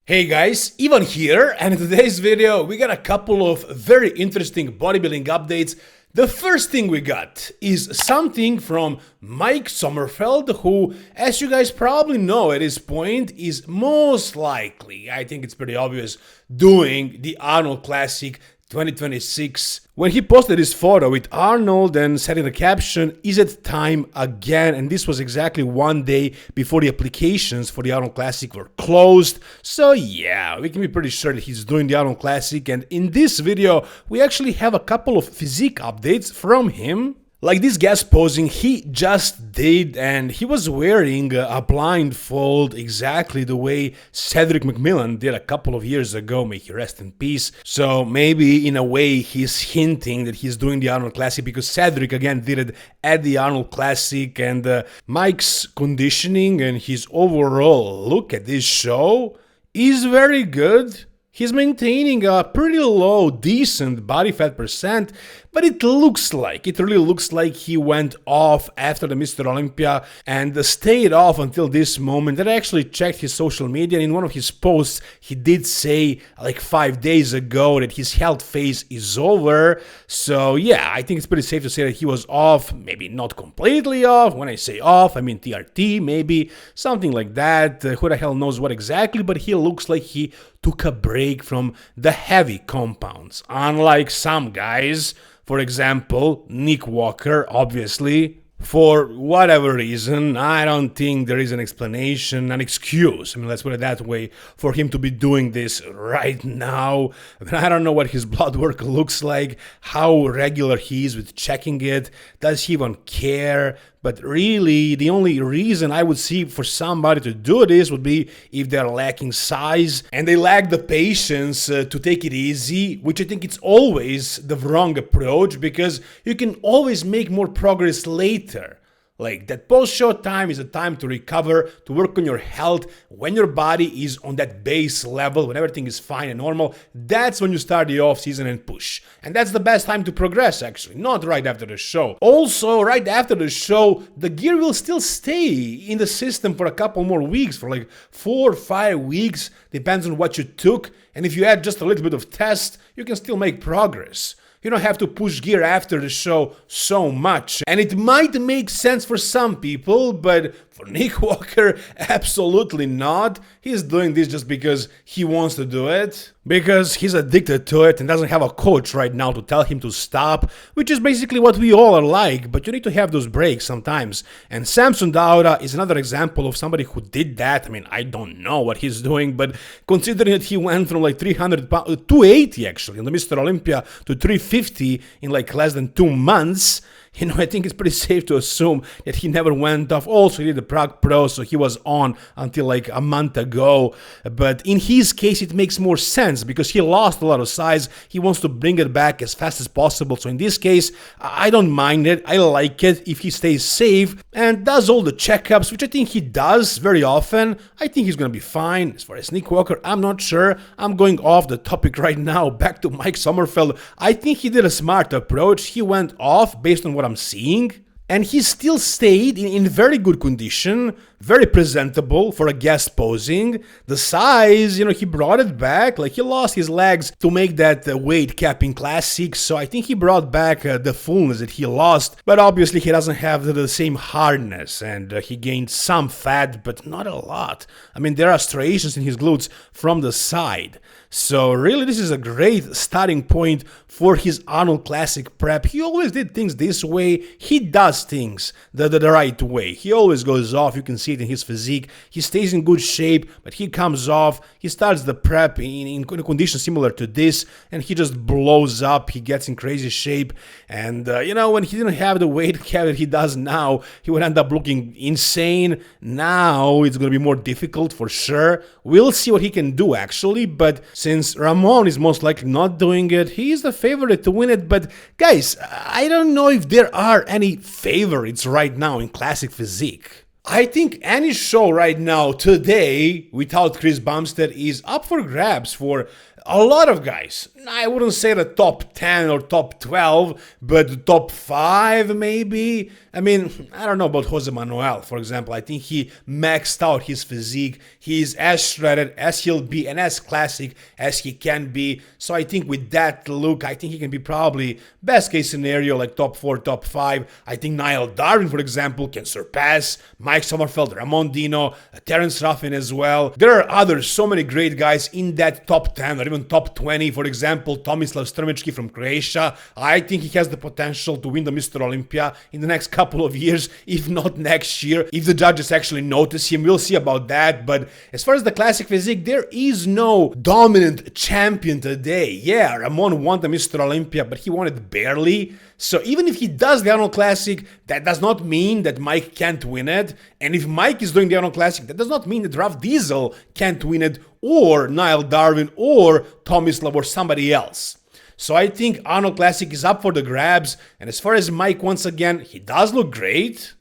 Hey guys, Ivan here, and in today's video we got a couple of very interesting bodybuilding updates. The first thing we got is something from Mike Sommerfeld, who, as you guys probably know at this point, is most likely, I think it's pretty obvious, doing the Arnold Classic 2026. When he posted his photo with Arnold and said in the caption, "Is it time again?" And this was exactly one day before the applications for the Arnold Classic were closed. So yeah, we can be pretty sure that he's doing the Arnold Classic. And in this video, we actually have a couple of physique updates from him. Like this guest posing he just did, and he was wearing a blindfold exactly the way Cedric McMillan did a couple of years ago, may he rest in peace. So maybe in a way he's hinting that he's doing the Arnold Classic because Cedric again did it at the Arnold Classic, and Mike's conditioning and his overall look at this show is very good. He's maintaining a pretty low, decent body fat percent, but it really looks like he went off after the Mr. Olympia and stayed off until this moment. And I actually checked his social media, and in one of his posts, he did say like 5 days ago that his health phase is over. So yeah, I think it's pretty safe to say that he was off, maybe not completely off. When I say off, I mean TRT, maybe something like that. Who the hell knows what exactly, but he looks like he took a break from the heavy compounds, unlike some guys. For example, Nick Walker, obviously, for whatever reason, I don't think there is an explanation, an excuse, I mean, let's put it that way, for him to be doing this right now. I mean, I don't know what his blood work looks like, how regular he is with checking it, does he even care? But really, the only reason I would see for somebody to do this would be if they're lacking size and they lack the patience to take it easy, which I think it's always the wrong approach because you can always make more progress later. Like that post-show time is a time to recover, to work on your health. When your body is on that base level, when everything is fine and normal, that's when you start the off-season and push. And that's the best time to progress, actually, not right after the show. Also, right after the show, the gear will still stay in the system for a couple more weeks, for like 4 or 5 weeks, depends on what you took. And if you add just a little bit of test, you can still make progress. You don't have to push gear after the show so much. And it might make sense for some people, but for Nick Walker, absolutely not. He's doing this just because he wants to do it, because he's addicted to it and doesn't have a coach right now to tell him to stop, which is basically what we all are like, but you need to have those breaks sometimes. And Samson Dauda is another example of somebody who did that. I mean, I don't know what he's doing, but considering that he went from like 300 pounds, 280 actually, on the Mr. Olympia to 350 in like less than 2 months, you know, I think it's pretty safe to assume that he never went off. Also, he did the Prague Pro, so he was on until like a month ago. But in his case, it makes more sense because he lost a lot of size. He wants to bring it back as fast as possible. So in this case, I don't mind it. I like it if he stays safe and does all the checkups, which I think he does very often. I think he's going to be fine. As far as Nick Walker, I'm not sure. I'm going off the topic right now. Back to Mike Sommerfeld. I think he did a smart approach. He went off based on what I'm seeing, and he still stayed in very good condition, very presentable for a guest posing. The size, you know, he brought it back. Like, he lost his legs to make that weight capping classic, so I think he brought back the fullness that he lost, but obviously he doesn't have the same hardness, and he gained some fat, but not a lot. I mean, there are striations in his glutes from the side. So really, this is a great starting point for his Arnold Classic prep. He always did things this way. He does things the right way. He always goes off. You can see it in his physique. He stays in good shape, but he comes off. He starts the prep in conditions similar to this, and he just blows up. He gets in crazy shape. And, you know, when he didn't have the weight cap that he does now, he would end up looking insane. Now, it's going to be more difficult for sure. We'll see what he can do, actually, but since Ramon is most likely not doing it, he is the favorite to win it. But guys, I don't know if there are any favorites right now in classic physique. I think any show right now, today, without Chris Bumstead, is up for grabs for a lot of guys. I wouldn't say the top 10 or top 12, but the top 5 maybe. I mean, I don't know about Jose Manuel, for example. I think he maxed out his physique. He's as shredded as he'll be and as classic as he can be. So I think with that look, I think he can be probably best case scenario like top 4, top 5. I think Niall Darwin, for example, can surpass Mike Sommerfeld, Ramon Dino, Terence Ruffin as well. There are others, so many great guys in that top 10 or even top 20. For example, Tomislav Strmički from Croatia. I think he has the potential to win the Mr. Olympia in the next couple of years, if not next year, if the judges actually notice him. We'll see about that. But as far as the classic physique, there is no dominant champion today. Yeah, Ramon won the Mr. Olympia, but he won it barely. So even if he does the Arnold Classic, that does not mean that Mike can't win it. And if Mike is doing the Arnold Classic, that does not mean that Ralph Diesel can't win it, or Niall Darwin, or Tomislav, or somebody else. So I think Arnold Classic is up for the grabs. And as far as Mike, once again, he does look great.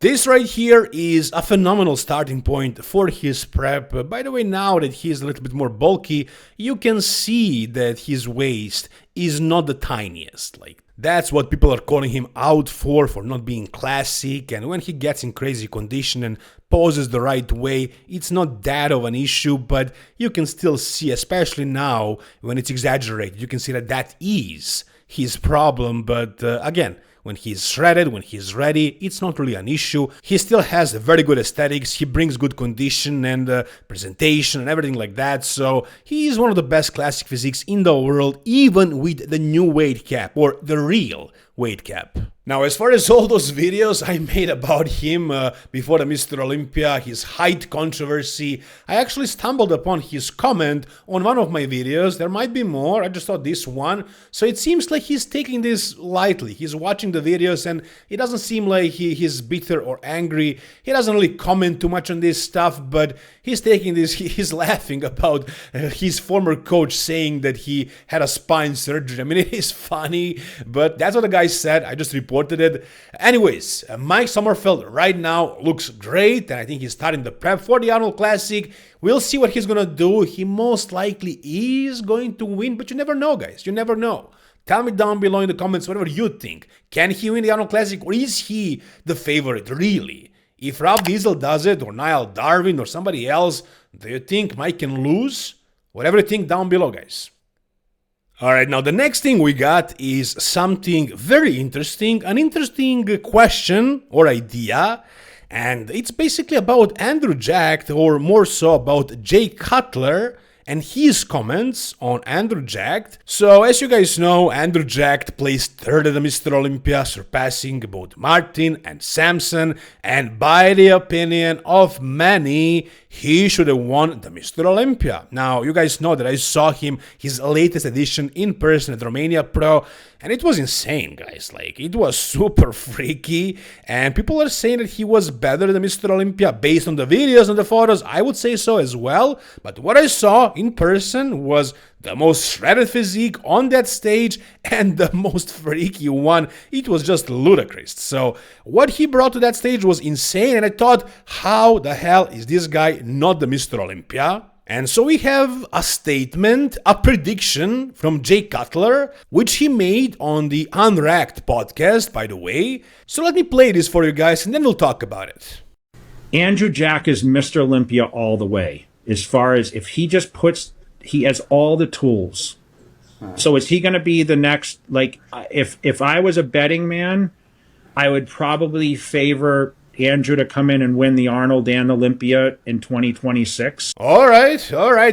This right here is a phenomenal starting point for his prep. By the way, now that he is a little bit more bulky, you can see that his waist is not the tiniest. Like, that's what people are calling him out for not being classic. And when he gets in crazy condition and poses the right way, it's not that of an issue, but you can still see, especially now when it's exaggerated, you can see that that is his problem. But again, when he's shredded, when he's ready, it's not really an issue. He still has very good aesthetics, he brings good condition and presentation and everything like that, so he is one of the best classic physiques in the world, even with the new weight cap, or the real weight cap. Now, as far as all those videos I made about him before the Mr. Olympia, his height controversy, I actually stumbled upon his comment on one of my videos. There might be more, I just saw this one. So it seems like he's taking this lightly. He's watching the videos and it doesn't seem like he's bitter or angry. He doesn't really comment too much on this stuff, but he's taking this, he's laughing about his former coach saying that he had a spine surgery. I mean, it is funny, but that's what the guy said. I just reported it. Anyways, Mike Sommerfeld right now looks great, and I think he's starting the prep for the Arnold Classic. We'll see what he's gonna do. He most likely is going to win, but you never know, guys. You never know. Tell me down below in the comments whatever you think. Can he win the Arnold Classic, or is he the favorite, really? If Ralph Diesel does it, or Niall Darwin, or somebody else, do you think Mike can lose? Whatever you think down below, guys. Alright, now the next thing we got is something very interesting, an interesting question or idea, and it's basically about Andrew Jacked, or more so about Jay Cutler and his comments on Andrew Jacked. So as you guys know, Andrew Jacked placed third at the Mr. Olympia, surpassing both Martin and Samson, and by the opinion of many, he should have won the Mr. Olympia. Now, you guys know that I saw him, his latest edition, in person at Romania Pro, and it was insane, guys. Like, it was super freaky, and people are saying that he was better than Mr. Olympia based on the videos and the photos. I would say so as well, but what I saw in person was the most shredded physique on that stage and the most freaky one. It was just ludicrous. So what he brought to that stage was insane, and I thought, how the hell is this guy not the Mr. Olympia? And so we have a statement, a prediction from Jay Cutler, which he made on the Unracked podcast, by the way. So let me play this for you guys and then we'll talk about it. Andrew Jack is Mr. Olympia all the way. As far as if he just puts, he has all the tools. So is he going to be the next, like, if I was a betting man, I would probably favor Andrew to come in and win the Arnold and Olympia in 2026. All right.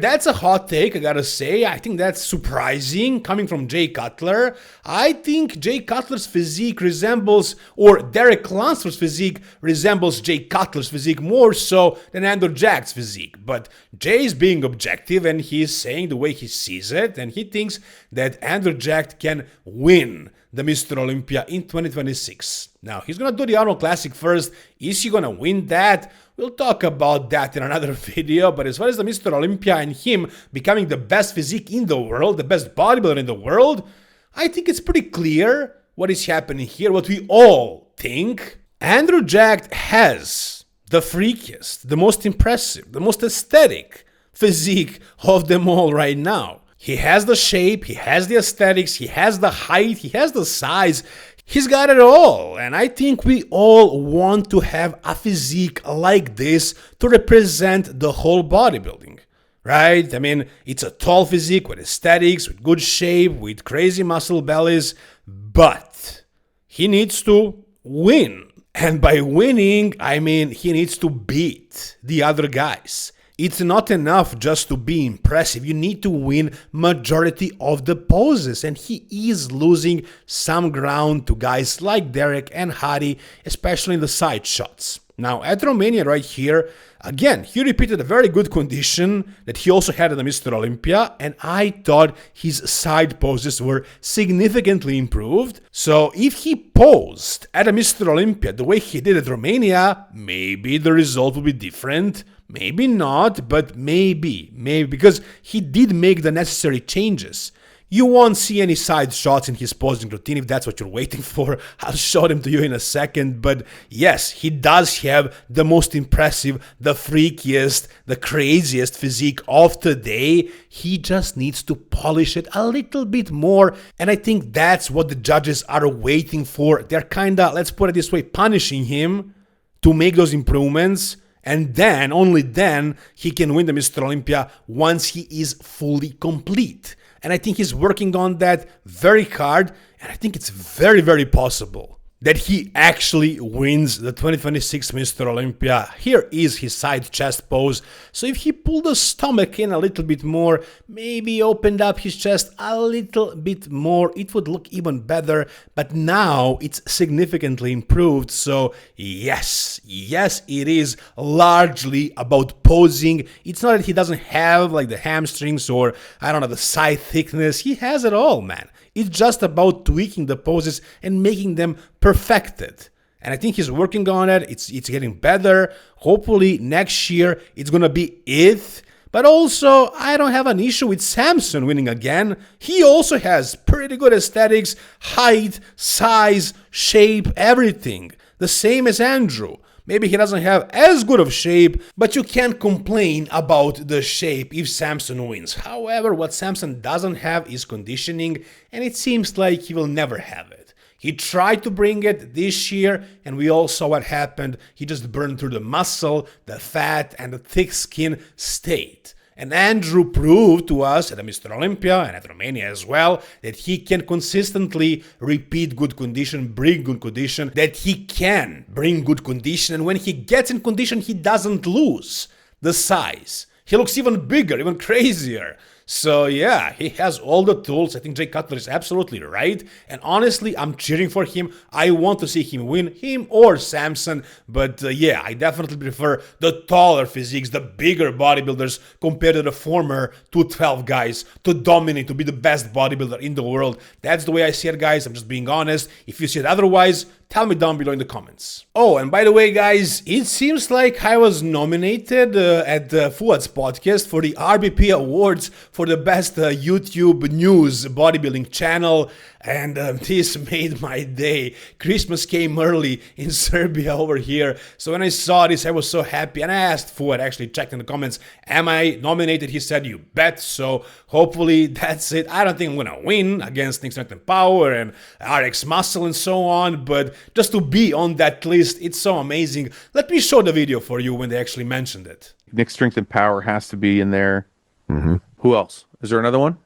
That's a hot take, I gotta say. I think that's surprising coming from Jay Cutler. I think Jay Cutler's physique resembles, or Derek Lunsford's physique resembles Jay Cutler's physique more so than Andrew Jack's physique. But Jay's being objective and he's saying the way he sees it, and he thinks that Andrew Jack can win the Mr. Olympia in 2026. Now, he's gonna do the Arnold Classic first. Is he gonna win that? We'll talk about that in another video, but as far as the Mr. Olympia and him becoming the best physique in the world, the best bodybuilder in the world, I think it's pretty clear what is happening here, what we all think. Andrew Jacked has the freakiest, the most impressive, the most aesthetic physique of them all right now. He has the shape, he has the aesthetics, he has the height, he has the size. He's got it all, and I think we all want to have a physique like this to represent the whole bodybuilding, right? I mean, it's a tall physique with aesthetics, with good shape, with crazy muscle bellies, but he needs to win. And by winning, I mean he needs to beat the other guys. It's not enough just to be impressive. You need to win majority of the poses, and he is losing some ground to guys like Derek and Hadi, especially in the side shots. Now at Romania right here, again, he repeated a very good condition that he also had at the Mr. Olympia, and I thought his side poses were significantly improved. So if he posed at a Mr. Olympia the way he did at Romania, maybe the result would be different. Maybe not, but maybe, because he did make the necessary changes. You won't see any side shots in his posing routine if that's what you're waiting for. I'll show them to you in a second, but yes, he does have the most impressive, the freakiest, the craziest physique of today. He just needs to polish it a little bit more, and I think that's what the judges are waiting for. They're kinda, let's put it this way, punishing him to make those improvements. And then, only then, he can win the Mr. Olympia once he is fully complete. And I think he's working on that very hard, and I think it's very, very possible that he actually wins the 2026 Mr. Olympia. Here is his side chest pose. So if he pulled the stomach in a little bit more, maybe opened up his chest a little bit more, it would look even better. But now it's significantly improved. So yes, it is largely about posing. It's not that he doesn't have like the hamstrings or, I don't know, the side thickness. He has it all, man. It's just about tweaking the poses and making them perfected. And I think he's working on it. It's getting better. Hopefully next year it's gonna be it. But also, I don't have an issue with Samson winning again. He also has pretty good aesthetics, height, size, shape, everything. The same as Andrew. Maybe he doesn't have as good of shape, but you can't complain about the shape if Samson wins. However, what Samson doesn't have is conditioning, and it seems like he will never have it. He tried to bring it this year, and we all saw what happened. He just burned through the muscle, the fat, and the thick skin stayed. And Andrew proved to us at the Mr. Olympia and at Romania as well that he can consistently repeat good condition, bring good condition, that he can bring good condition, and when he gets in condition, he doesn't lose the size. He looks even bigger, even crazier. So yeah, he has all the tools. I think Jay Cutler is absolutely right. And honestly, I'm cheering for him. I want to see him win, him or Samson. But yeah, I definitely prefer the taller physiques, the bigger bodybuilders compared to the former 212 guys to dominate, to be the best bodybuilder in the world. That's the way I see it, guys. I'm just being honest. If you see it otherwise, tell me down below in the comments. Oh, and by the way, guys, it seems like I was nominated at Fuad's podcast for the RBP Awards for the best YouTube news bodybuilding channel, and this made my day. Christmas came early in Serbia over here, so when I saw this, I was so happy, and I asked Fuad, actually checked in the comments, am I nominated? He said, you bet. So hopefully that's it. I don't think I'm gonna win against Nick Strength and Power and RX Muscle and so on, but just to be on that list, it's so amazing. Let me show the video for you when they actually mentioned it. Nick Strength and Power has to be in there. Mm-hmm. Who else? Is there another one?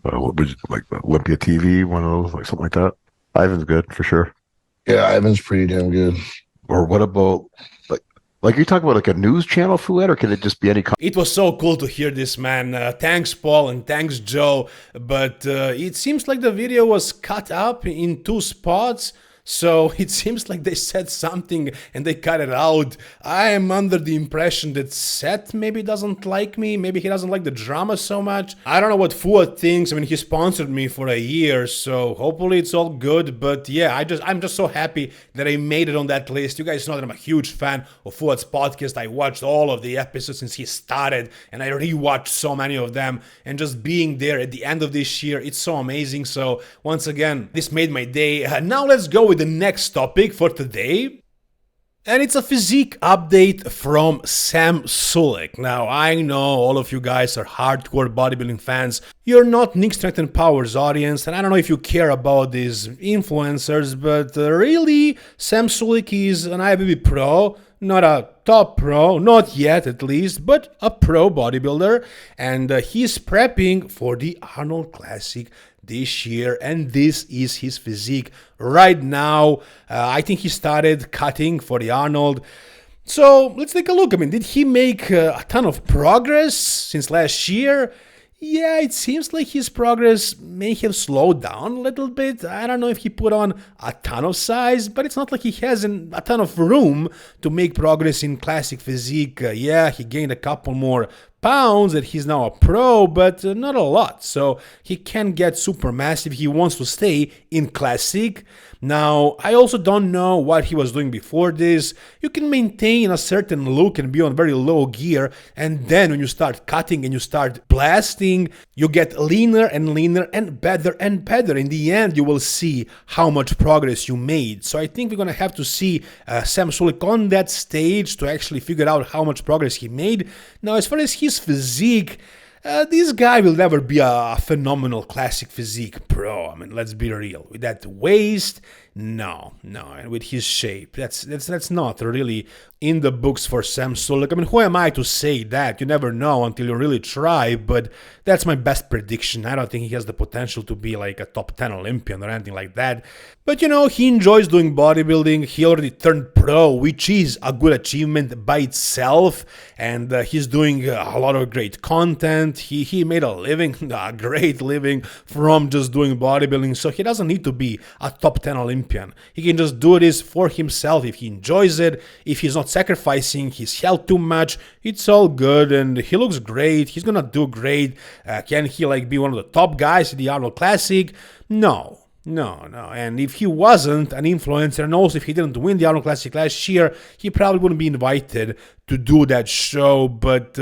Like Olympia TV, one of those, like something like that. Ivan's good for sure. Yeah, Ivan's pretty damn good. Or what about like you're talking about like a news channel, Fuad, or can it just be any? It was so cool to hear this, man. Thanks, Paul, and thanks, Joe. But it seems like the video was cut up in two spots. So it seems like they said something and they cut it out. I am under the impression that Seth maybe doesn't like me. Maybe he doesn't like the drama so much. I don't know what Fuad thinks. I mean, he sponsored me for a year, so hopefully it's all good. But yeah, I'm just so happy that I made it on that list. You guys know that I'm a huge fan of Fuad's podcast. I watched all of the episodes since he started, and I rewatched so many of them. And just being there at the end of this year, it's so amazing. So once again, this made my day. Now let's go with the next topic for today. And it's a physique update from Sam Sulek. Now, I know all of you guys are hardcore bodybuilding fans. You're not Nick Strength and Power's audience, and I don't know if you care about these influencers, but really, Sam Sulek is an IFBB pro, not a top pro, not yet at least, but a pro bodybuilder, and he's prepping for the Arnold Classic this year, and this is his physique right now. I think he started cutting for the Arnold. So let's take a look. I mean, did he make a ton of progress since last year? Yeah, it seems like his progress may have slowed down a little bit. I don't know if he put on a ton of size, but it's not like he has a ton of room to make progress in classic physique. Yeah, he gained a couple more pounds that he's now a pro, but not a lot. So he can get super massive. He wants to stay in classic. Now, I also don't know what he was doing before this. You can maintain a certain look and be on very low gear, and then when you start cutting and you start blasting, you get leaner and leaner and better and better. In the end, you will see how much progress you made. So I think we're going to have to see Sam Sulek on that stage to actually figure out how much progress he made. Now, as far as his physique, this guy will never be a phenomenal classic physique pro. I mean, let's be real. With that waist, no. And with his shape, that's not really in the books for Sam Sulek. I mean, who am I to say that? You never know until you really try, but that's my best prediction. I don't think he has the potential to be like a top 10 Olympian or anything like that. But you know, he enjoys doing bodybuilding. He already turned pro, which is a good achievement by itself. And he's doing a lot of great content. He made a living, a great living from just doing bodybuilding. So he doesn't need to be a top 10 Olympian. He can just do this for himself if he enjoys it. If he's not sacrificing his health too much, it's all good, and he looks great. He's gonna do great. Can he like be one of the top guys in the Arnold Classic? No. And if he wasn't an influencer, and also if he didn't win the Arnold Classic last year, he probably wouldn't be invited to do that show. But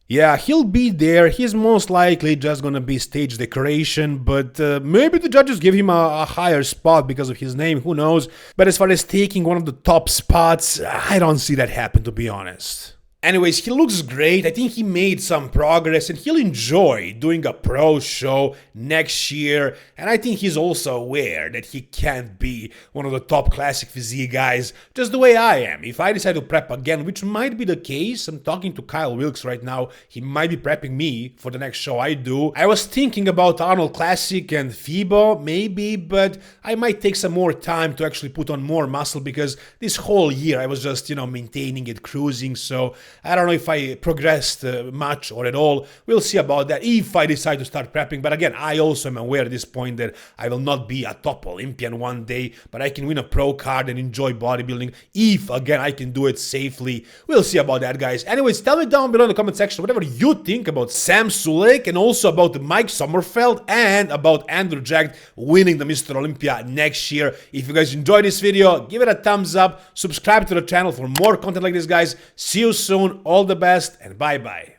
yeah, he'll be there. He's most likely just gonna be stage decoration, but maybe the judges give him a higher spot because of his name, who knows. But as far as taking one of the top spots, I don't see that happen, to be honest. Anyways, he looks great. I think he made some progress and he'll enjoy doing a pro show next year. And I think he's also aware that he can't be one of the top classic physique guys just the way I am. If I decide to prep again, which might be the case, I'm talking to Kyle Wilkes right now. He might be prepping me for the next show I do. I was thinking about Arnold Classic and FIBO maybe, but I might take some more time to actually put on more muscle because this whole year I was just, maintaining it, cruising. So I don't know if I progressed much or at all. We'll see about that if I decide to start prepping. But again, I also am aware at this point that I will not be a top Olympian one day, but I can win a pro card and enjoy bodybuilding if, again, I can do it safely. We'll see about that, guys. Anyways, tell me down below in the comment section whatever you think about Sam Sulek and also about Mike Sommerfeld and about Andrew Jack winning the Mr. Olympia next year. If you guys enjoyed this video, give it a thumbs up, subscribe to the channel for more content like this, guys. See you soon. All the best and bye-bye.